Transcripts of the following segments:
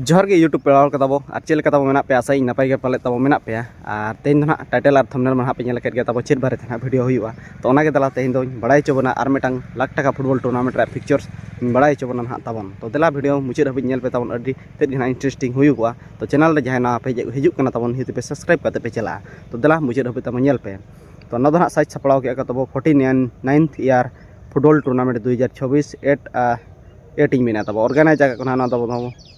जोहर के यूट्यूब पेड़ा का तबो और चेल का तबो मेना पे आशा नपाय के पाले तबो मेना पे और तेन ना टाइटल और थंबनेल में पे नेल के तबो चेद बारे थे वीडियो हुआ तो ओना के दला तेन दो बड़ाई चोबना और मिटंग लाख टाका फुटबॉल टूर्नामेंट रे पिक्चर्स बड़ाई चोबना ना तबन तो देला वीडियो मुचाद हबी नेल पे तबन अडी तेद ना इंटरेस्टिंग हुआ तो चैनल रे जहां ना पे हिजुक कना तबन हित पे सब्सक्राइब करते पे चला तो देला मुचाद हबी तबन नेल पे तो ना दो साइज छपड़ाव के तबो 49th ईयर फुटबॉल टूर्नामेंट 2024 8 मेना तब ऑर्गेनाइज ना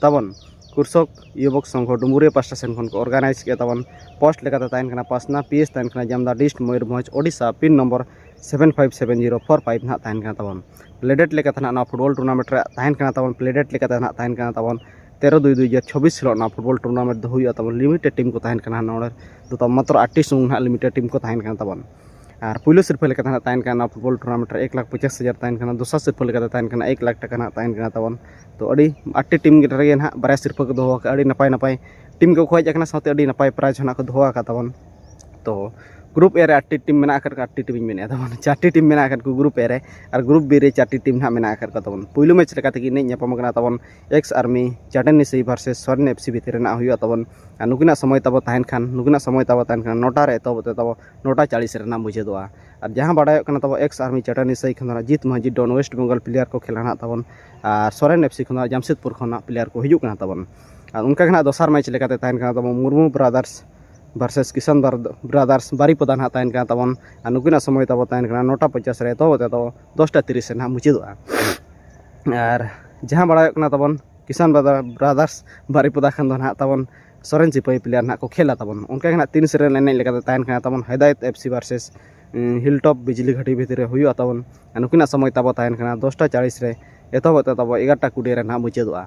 तबन कुर्सक युवक संघ डुमुरे पास्टा सेन को ऑर्गेनाइज किया तबन पोस्ट लेकर तहन पासना पीएस तहन जामदा डिस्ट मयूरभंज ओडिशा पिन नंबर 757045 ना तहन तबन प्लेडेट लेकर ना फुटबॉल टूर्नामेंट रे तहन तबन प्लेडेट लेकर तहन तबन 13/2/2024 हिलो फुटबॉल टूर्नामेंट दो हुई तब लिमिटेड टीम को तहन नोड़े तो मात्र 8 सूंग ना लिमिटेड टीम को तहन तबन और पुलिस सिरफा लेकर तहन फुटबॉल टूर्नामेंट 1,50,000 तहन दोसर सिरफा लेकर तहन 1 लाख टाका तहन तबन तो अड़ी 8 टीम रे ना बारे सिरफा को दोहो अड़ी नपाय नपाय टीम को खोज साथे अड़ी नपाय प्राइज होना को दोहो तबन तो ग्रुप ए रे 8 टीम मेना कर 8 टीम मेना तबन 4 टीम मेना कर ग्रुप ए रे और ग्रुप बी रे 4 टीम ना मेना कर तबन पहिलो मैच लेका तकी ने न्यापम कना तबन एक्स आर्मी चाटनिसई वर्सेस स्वर्ण एफसी भितर ना हुआ तबन नुकिना समय तब तहन खान नुकिना समय तब तहन खान 9टा रे तब 9:40 रे ना बुझेदोआ और जहां बाडाय कना तब एक्स आर्मी चाटनिसई खना जीत महजी डॉन वेस्ट बंगाल प्लेयर को खेलाना तबन और स्वर्ण एफसी खना जमशेदपुर खना प्लेयर को हिजु कना तबन और उनका खना दोसर मैच लेका तहन कना तब मुर्मू ब्रदर्स वर्सेस किसान ब्रदर्स बारीपदा ना तहन तबन और नुकिना समय तब तहन 9:50 रे तब 10:30 रे ना मुचादोआ और जहां बाडाय कना तबन किसान ब्रदर्स बारीपदा खान दो ना तबन सोरेन सिपाही प्लेयर ना को खेला तबन उनका 3 सीरियल एने लेका तहन तबन हैदायत एफसी वर्सेस हिलटॉप बिजली घाटी भितर हुआ तबन नुकिना समय तब तहन 10:40 रे तब 11:20 रे ना मुचादोआ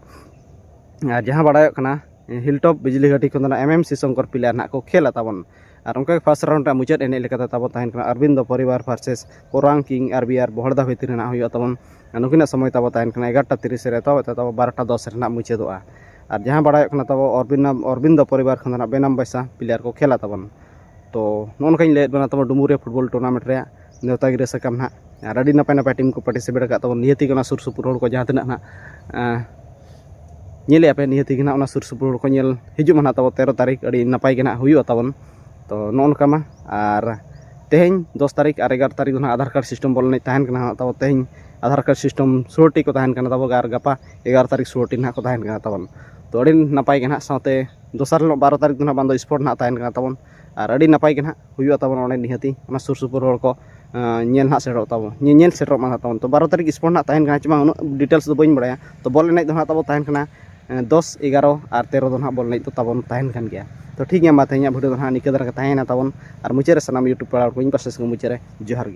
और जहां बाडाय कना हिलटॉप बिजली घाटी को एमएमसी शंकर प्लेयर ना को खेला तबन और उनका फर्स्ट राउंड मुचाद एने लेका तब तहन अरविंद परिवार वर्सेस कोरांग किंग आरबीआर बहड़दा भितर ना हुआ तबन नुकिना समय तब तहन 11:30 रे तब 12:10 रे ना मुचादोआ और जहां बाडाय तब अरविंद परिवार खन बेनाम बैसा प्लेयर को खेला तबन तो नोनका लैद बना तब डुमुरे फुटबॉल टूर्नामेंट रे नेवतागिरी सकम ना और अड़ी नपाय नपाय टीम को पार्टिसिपेट का तब नियति सुर सुपुर हड़ को जहां तना ना नेले पे नियति ना सुर सुपुर हड़ को नेल हिजुमा ना तब 13 तारीख अड़ी नपाय ना हुआ तबन तो नोनका मा और तेहन 10 तारीख और 11 तारीख ना आधार कार्ड सिस्टम बोलने तहन तब तेहन आधार कार्ड सिस्टम 16 को तहन तब और गपा 11 तारीख 16 ना को तहन तबन तो अड़ी नपाय के ना साथे दोसर 12 तारीख ना बांधो स्पोर्ट ना तहन तबन और अड़ी नपाय के ना हुआ तबन ओने निहति सुर सुपुर हड़ को नेल ना सेरो तब नेल सेरो मा तबन तो 12 तारीख स्पोर्ट ना तहन चमा उन डिटेल्स दो बइन बड़ाया तो बॉल एनज दो तब तहन 10, 11 और 13 दो बॉल एनज तो तबन तहन कान गया तो ठीक है मा तेहना वीडियो दो निका दरा तहना तबन और मुचाद रे सनाम यूट्यूब पेड़ा को इन पासे मुचाद रे जोहार।